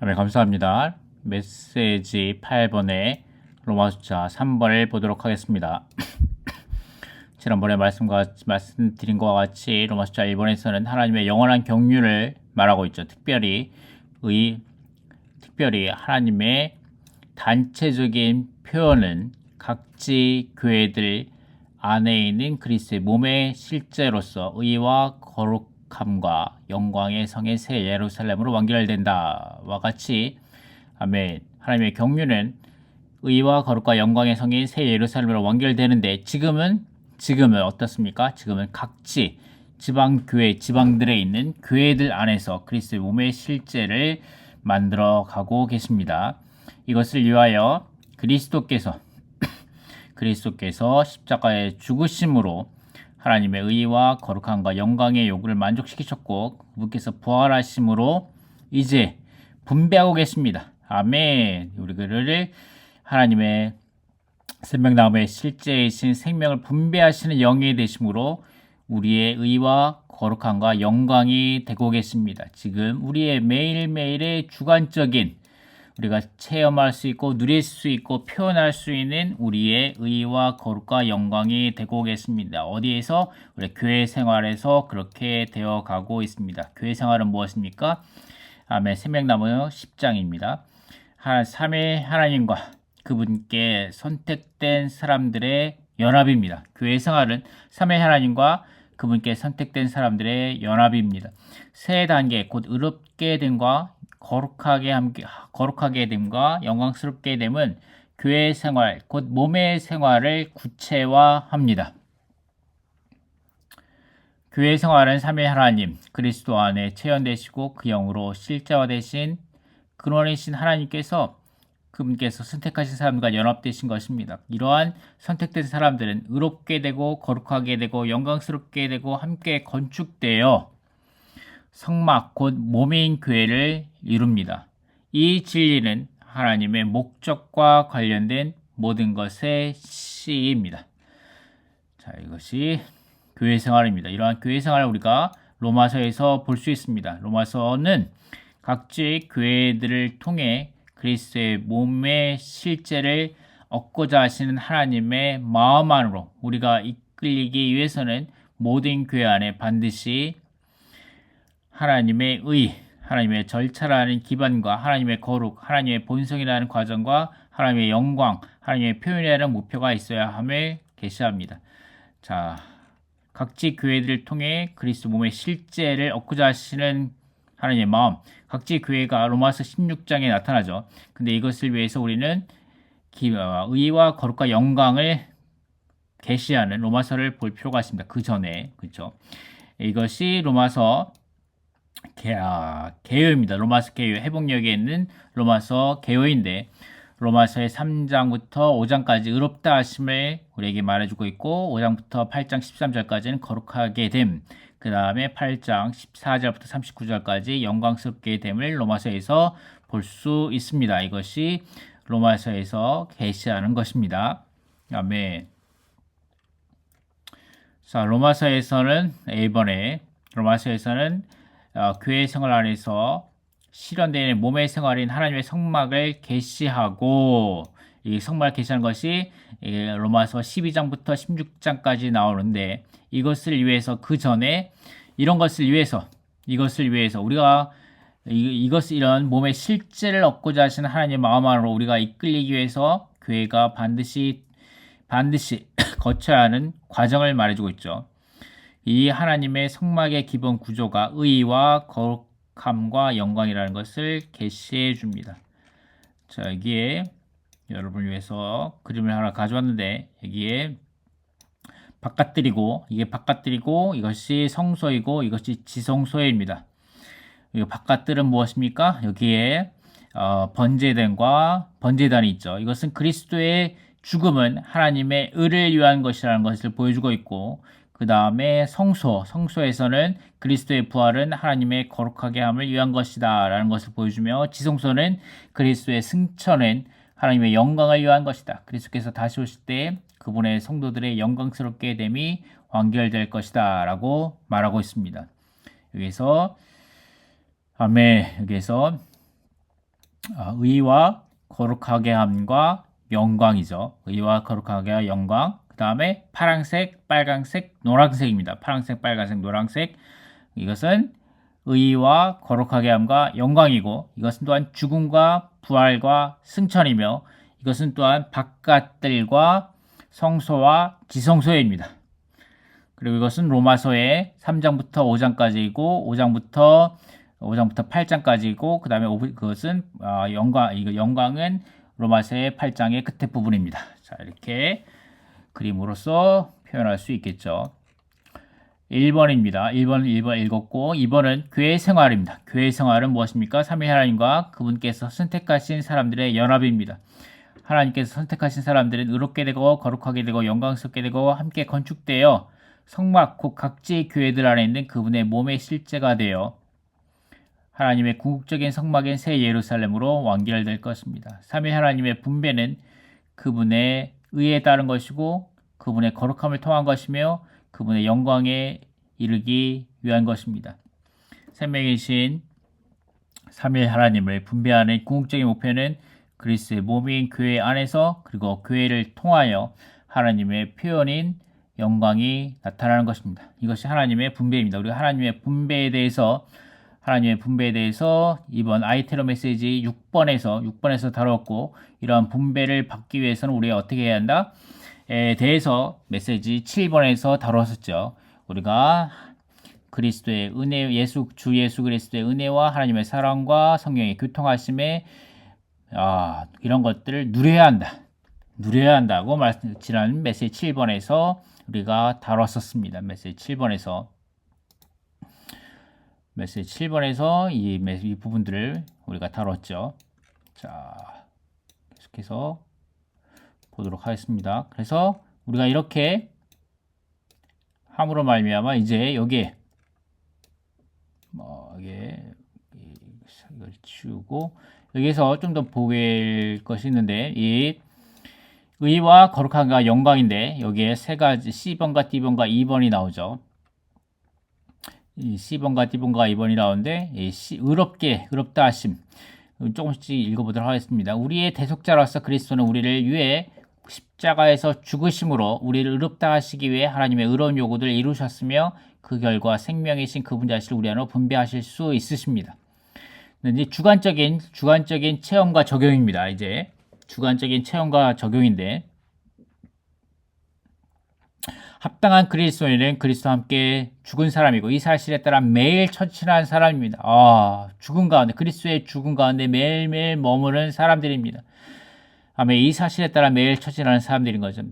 네, 감사합니다. 메시지 8번에 로마 숫자 3번을 보도록 하겠습니다. 지난번에 말씀드린 것과 같이 로마 숫자 1번에서는 하나님의 영원한 경륜을 말하고 있죠. 특별히 하나님의 단체적인 표현은 각지 교회들 안에 있는 그리스도의 몸의 실제로서 의와 거룩함과 영광의 성의 새 예루살렘으로 완결된다와 같이 아멘. 하나님의 경륜은 의와 거룩과 영광의 성인 새 예루살렘으로 완결되는데 지금은 어떻습니까? 지금은 각지 지방 교회 지방들에 있는 교회들 안에서 그리스도의 몸의 실제를 만들어 가고 계십니다. 이것을 위하여 그리스도께서 십자가의 죽으심으로 하나님의 의와 거룩함과 영광의 요구를 만족시키셨고 그분께서 부활하심으로 이제 분배하고 계십니다. 아멘. 우리 그를 하나님의 생명나무의 실제이신 생명을 분배하시는 영이 되심으로 우리의 의와 거룩함과 영광이 되고 계십니다. 지금 우리의 매일매일의 주관적인 우리가 체험할 수 있고 누릴 수 있고 표현할 수 있는 우리의 의와 거룩과 영광이 되고 계십니다. 어디에서? 우리 교회 생활에서 그렇게 되어 가고 있습니다. 교회 생활은 무엇입니까? 아멘. 생명나무 10장입니다. 삼위 하나님과 그분께 선택된 사람들의 연합입니다. 교회 생활은 삼위 하나님과 그분께 선택된 사람들의 연합입니다. 세 단계 곧 의롭게 됨과 거룩하게 됨과 영광스럽게 됨은 교회 생활 곧 몸의 생활을 구체화합니다. 교회 생활은 삼위 하나님 그리스도 안에 체현되시고 그 영으로 실제화되신 근원이신 하나님께서 그분께서 선택하신 사람과 연합되신 것입니다. 이러한 선택된 사람들은 의롭게 되고 거룩하게 되고 영광스럽게 되고 함께 건축되어 성막 곧 몸인 교회를 이룹니다. 이 진리는 하나님의 목적과 관련된 모든 것의 시입니다. 자, 이것이 교회 생활입니다. 이러한 교회 생활을 우리가 로마서에서 볼 수 있습니다. 로마서는 각지 교회들을 통해 그리스도의 몸의 실제를 얻고자 하시는 하나님의 마음 안으로 우리가 이끌리기 위해서는 모든 교회 안에 반드시 하나님의 의, 하나님의 절차라는 기반과 하나님의 거룩, 하나님의 본성이라는 과정과 하나님의 영광, 하나님의 표현이라는 목표가 있어야 함을 계시합니다. 자, 각지 교회들을 통해 그리스도 몸의 실제를 얻고자 하시는 하나님의 마음, 각지 교회가 로마서 16장에 나타나죠. 근데 이것을 위해서 우리는 의와 거룩과 영광을 계시하는 로마서를 볼 필요가 있습니다. 그 전에 그렇죠. 이것이 로마서 개요입니다. 로마서 개요 회복력에 있는 로마서 개요인데 로마서의 3장부터 5장까지 의롭다 하심을 우리에게 말해주고 있고 5장부터 8장 13절까지는 거룩하게 됨, 그 다음에 8장 14절부터 39절까지 영광스럽게 됨을 로마서에서 볼 수 있습니다. 이것이 로마서에서 계시하는 것입니다. 아멘. 자, 이번에 로마서에서는 교회 생활 안에서 실현되는 몸의 생활인 하나님의 성막을 계시하고 이 성막을 계시하는 것이 로마서 12장부터 16장까지 나오는데 이것을 위해서 그 전에 이것을 위해서 우리가 이런 몸의 실제를 얻고자 하시는 하나님의 마음 안으로 우리가 이끌리기 위해서 교회가 반드시 거쳐야 하는 과정을 말해주고 있죠. 이 하나님의 성막의 기본 구조가 의와 거룩함과 영광이라는 것을 계시해 줍니다. 자, 여기에 여러분을 위해서 그림을 하나 가져왔는데 여기에 바깥들이고 이것이 성소이고 이것이 지성소입니다. 이 바깥들은 무엇입니까? 여기에 번제단이 있죠. 이것은 그리스도의 죽음은 하나님의 의를 위한 것이라는 것을 보여주고 있고 그 다음에 성소에서는 그리스도의 부활은 하나님의 거룩하게 함을 위한 것이다 라는 것을 보여주며 지성소는 그리스도의 승천은 하나님의 영광을 위한 것이다. 그리스도께서 다시 오실 때 그분의 성도들의 영광스럽게 됨이 완결될 것이다 라고 말하고 있습니다. 여기서 의와 거룩하게 함과 영광이죠. 의와 거룩하게 함과 영광. 그 다음에 파란색, 빨간색, 노란색입니다. 파란색, 빨간색, 노란색. 이것은 의와 거룩하게 함과 영광이고, 이것은 또한 죽음과 부활과 승천이며, 이것은 또한 바깥들과 성소와 지성소입니다. 그리고 이것은 로마서의 3장부터 5장까지이고 5장부터 8장까지이고 그 다음에 그것은 영광은 로마서의 8장의 끝에 부분입니다. 자, 이렇게 그림으로써 표현할 수 있겠죠. 1번입니다. 1번 읽었고 2번은 교회 생활입니다. 교회 생활은 무엇입니까? 삼위 하나님과 그분께서 선택하신 사람들의 연합입니다. 하나님께서 선택하신 사람들은 의롭게 되고 거룩하게 되고 영광스럽게 되고 함께 건축되어 성막 곧 각지의 교회들 안에 있는 그분의 몸의 실제가 되어 하나님의 궁극적인 성막인 새 예루살렘으로 완결될 것입니다. 삼위 하나님의 분배는 그분의 의에 따른 것이고 그분의 거룩함을 통한 것이며 그분의 영광에 이르기 위한 것입니다. 생명이신 삼위 하나님을 분배하는 궁극적인 목표는 그리스도의 몸인 교회 안에서 그리고 교회를 통하여 하나님의 표현인 영광이 나타나는 것입니다. 이것이 하나님의 분배입니다. 우리가 하나님의 분배에 대해서 이번 아이테로 메시지 6번에서 다뤘고 이러한 분배를 받기 위해서는 우리가 어떻게 해야 한다? 에 대해서 메시지 7번에서 다뤘었죠. 우리가 그리스도의 은혜, 주 예수 그리스도의 은혜와 하나님의 사랑과 성령의 교통하심에 이런 것들을 누려야 한다고 지난 메시지 7번에서 우리가 다뤘었습니다. 메시지 7번에서 이 부분들을 우리가 다뤘죠. 자, 계속해서 보도록 하겠습니다. 그래서 우리가 이렇게 함으로 말미암아 이제 여기에 이걸 치우고 여기서 좀 더 보일 것이 있는데 이 의와 거룩함과 영광인데 여기에 세 가지 C번과 D번과 2번이 나오죠. 이 C번과 D번과 2번이 나오는데 이 의롭다 하심 조금씩 읽어보도록 하겠습니다. 우리의 대속자로서 그리스도는 우리를 위해 십자가에서 죽으심으로 우리를 의롭다 하시기 위해 하나님의 의로운 요구들을 이루셨으며 그 결과 생명이신 그분 자신을 우리 안으로 분배하실 수 있으십니다. 이제 주관적인 체험과 적용입니다. 이제 주관적인 체험과 적용인데 합당한 그리스도인은 그리스도와 함께 죽은 사람이고 이 사실에 따라 매일 처신한 사람입니다. 그리스도의 죽음 가운데 매일매일 머무는 사람들입니다. 아멘. 이 사실에 따라 매일 처신하는 사람들인 거죠.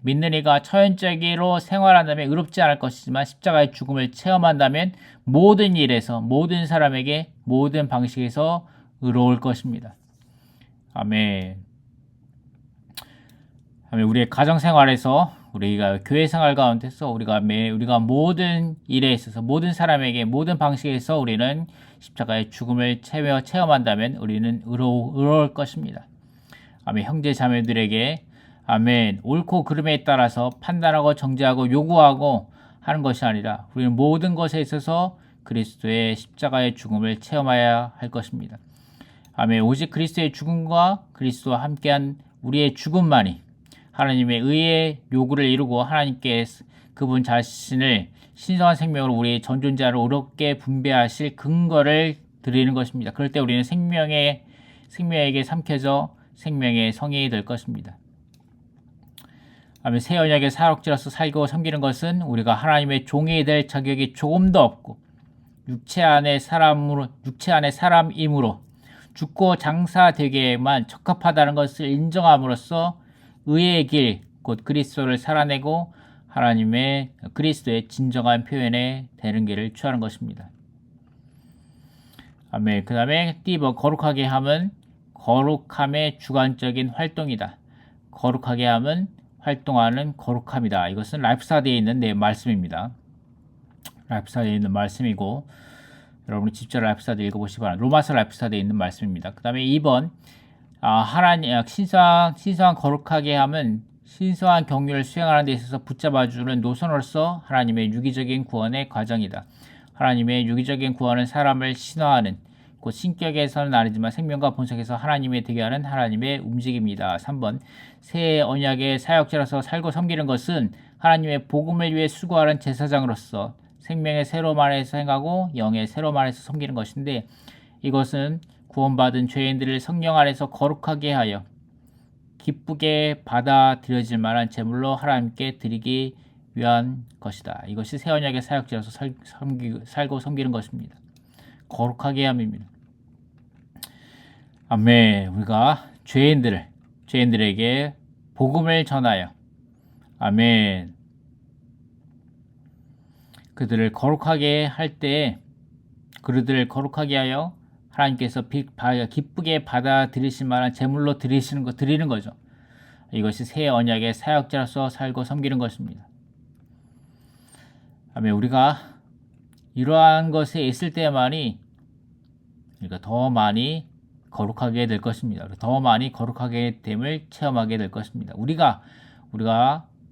믿는 이가 처연적으로 생활한다면 의롭지 않을 것이지만 십자가의 죽음을 체험한다면 모든 일에서 모든 사람에게 모든 방식에서 의로울 것입니다. 아멘. 우리의 가정생활에서 우리가 교회생활 가운데서 우리가 모든 일에 있어서 모든 사람에게 모든 방식에서 우리는 십자가의 죽음을 체험한다면 우리는 의로울 것입니다. 아멘. 형제 자매들에게 아멘. 옳고 그름에 따라서 판단하고 정죄하고 요구하고 하는 것이 아니라 우리는 모든 것에 있어서 그리스도의 십자가의 죽음을 체험해야 할 것입니다. 아멘. 오직 그리스도의 죽음과 그리스도와 함께한 우리의 죽음만이 하나님의 의의 요구를 이루고 하나님께 그분 자신을 신성한 생명으로 우리의 전존자를 의롭게 분배하실 근거를 드리는 것입니다. 그럴 때 우리는 생명에게 삼켜져 생명의 성인이 될 것입니다. 새 언약의 사역자로서 살고 섬기는 것은 우리가 하나님의 종이 될 자격이 조금도 없고 육체 안의 사람이므로 죽고 장사되기에만 적합하다는 것을 인정함으로써 의의 길, 곧 그리스도를 살아내고 하나님의 그리스도의 진정한 표현에 되는 길을 취하는 것입니다. 아멘. 그 다음에 D번 거룩하게 함은 거룩함의 주관적인 활동이다. 거룩하게 함은 활동하는 거룩함이다. 이것은 라이프스타드에 있는 말씀입니다. 라이프스타드에 있는 말씀이고 여러분이 직접 라이프스타드 읽어보시기 바랍니다. 로마서 라이프스타드에 있는 말씀입니다. 그 다음에 2번 하나님 신성한 거룩하게 함은 신성한 경륜을 수행하는 데 있어서 붙잡아주는 노선으로서 하나님의 유기적인 구원의 과정이다. 하나님의 유기적인 구원은 사람을 신화하는 곧 신격에서는 아니지만 생명과 본성에서 하나님의 되게 하는 하나님의 움직임이다. 3번 새 언약의 사역자로서 살고 섬기는 것은 하나님의 복음을 위해 수고하는 제사장으로서 생명의 새로움 안에서 행하고 영의 새로움 안에서 섬기는 것인데, 이것은 구원받은 죄인들을 성령 안에서 거룩하게 하여 기쁘게 받아들여질 만한 제물로 하나님께 드리기 위한 것이다. 이것이 새 언약의 사역자로서 살고 섬기는 것입니다. 거룩하게 함입니다. 아멘. 우리가 죄인들에게 복음을 전하여, 아멘, 그들을 거룩하게 할 때, 그들을 거룩하게 하여 하나님께서 기쁘게 받아들이실 만한 제물로 드리는 거죠. 이것이 새 언약의 사역자로서 살고 섬기는 것입니다. 아멘. 우리가 이러한 것에 있을 때만이 우리가 더 많이 거룩하게 될 것입니다. 더 많이 거룩하게 됨을 체험하게 될 것입니다. 우리가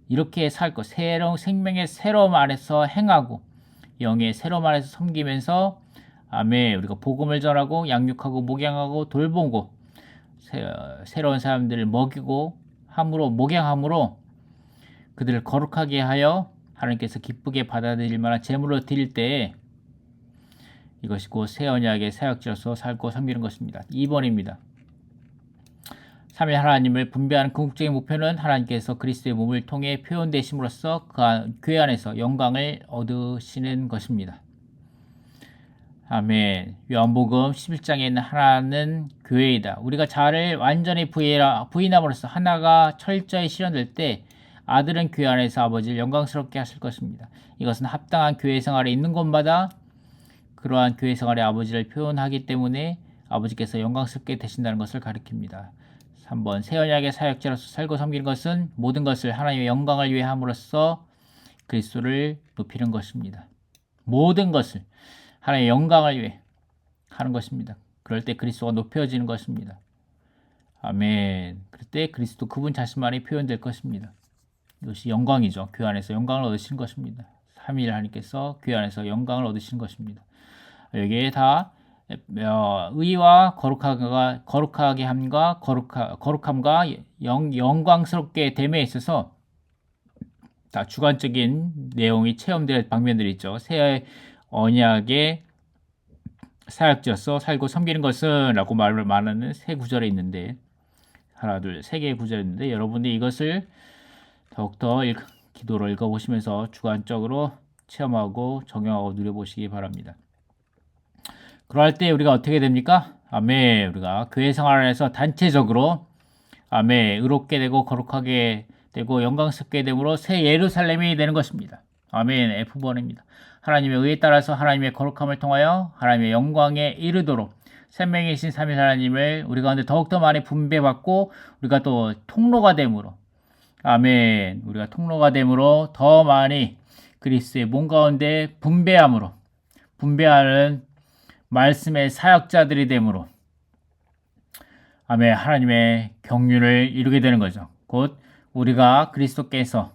이렇게 살 것, 새로운 생명의 새로움 안에서 행하고 영의 새로움 안에서 섬기면서, 아멘, 우리가 복음을 전하고 양육하고 목양하고 돌보고 새로운 사람들을 먹이고 목양함으로 그들을 거룩하게 하여 하나님께서 기쁘게 받아들일 만한 제물로 드릴 때에 이것이 곧 새 언약의 사역자로서 살고 섬기는 것입니다. 2번입니다. 삼위 하나님을 분배하는 궁극적인 목표는 하나님께서 그리스도의 몸을 통해 표현되심으로써 그 교회 안에서 영광을 얻으시는 것입니다. 아멘. 요한복음 11장에 있는 하나는 교회이다. 우리가 자아를 완전히 부인함으로써 하나가 철저히 실현될 때 아들은 교회 안에서 아버지를 영광스럽게 하실 것입니다. 이것은 합당한 교회 생활에 있는 곳마다 그러한 교회 생활의 아버지를 표현하기 때문에 아버지께서 영광스럽게 되신다는 것을 가리킵니다. 3번 새 언약의 사역자로서 살고 섬기는 것은 모든 것을 하나님의 영광을 위해 함으로써 그리스도를 높이는 것입니다. 모든 것을 하나님의 영광을 위해 하는 것입니다. 그럴 때 그리스도가 높여지는 것입니다. 아멘. 그럴 때 그리스도 그분 자신만이 표현될 것입니다. 이것이 영광이죠. 교회 안에서 영광을 얻으시는 것입니다. 삼위일 하나님께서 교회 안에서 영광을 얻으시는 것입니다. 여기에 다 의와 거룩하게 함과 거룩함과 영광스럽게 됨에 있어서 다 주관적인 내용이 체험될 방면들이 있죠. 새 언약의 사역자로서 살고 섬기는 것은 라고 말하는 세 구절에 있는데, 하나 둘 세 개의 구절이 있는데, 여러분이 이것을 더욱더 기도로 읽어보시면서 주관적으로 체험하고 적용하고 누려보시기 바랍니다. 그럴 때 우리가 어떻게 됩니까? 아멘. 우리가 교회 생활 안에서 단체적으로, 아멘, 의롭게 되고 거룩하게 되고 영광스럽게 됨으로 새 예루살렘이 되는 것입니다. 아멘. F번입니다. 하나님의 의에 따라서 하나님의 거룩함을 통하여 하나님의 영광에 이르도록 생명이신 삼위 하나님을 우리 가운데 더욱더 많이 분배받고 우리가 또 통로가 됨으로, 아멘, 우리가 통로가 됨으로 더 많이 그리스도의 몸 가운데 분배하는 말씀의 사역자들이 됨으로, 아멘, 하나님의 경륜을 이루게 되는 거죠. 곧 우리가 그리스도께서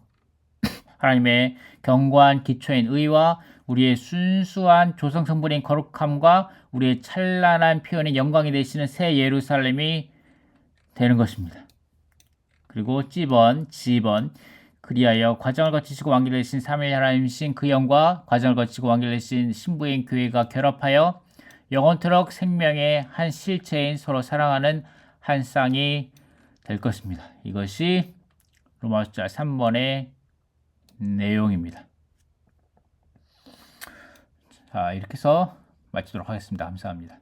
하나님의 견고한 기초인 의와 우리의 순수한 조성성분인 거룩함과 우리의 찬란한 표현인 영광이 되시는 새 예루살렘이 되는 것입니다. 그리고 G번 그리하여 과정을 거치시고 완결되신 삼위 하나님이신 그 영과 과정을 거치고 완결되신 신부인 교회가 결합하여 영원토록 생명의 한 실체인 서로 사랑하는 한 쌍이 될 것입니다. 이것이 로마서 3번의 내용입니다. 자, 이렇게 해서 마치도록 하겠습니다. 감사합니다.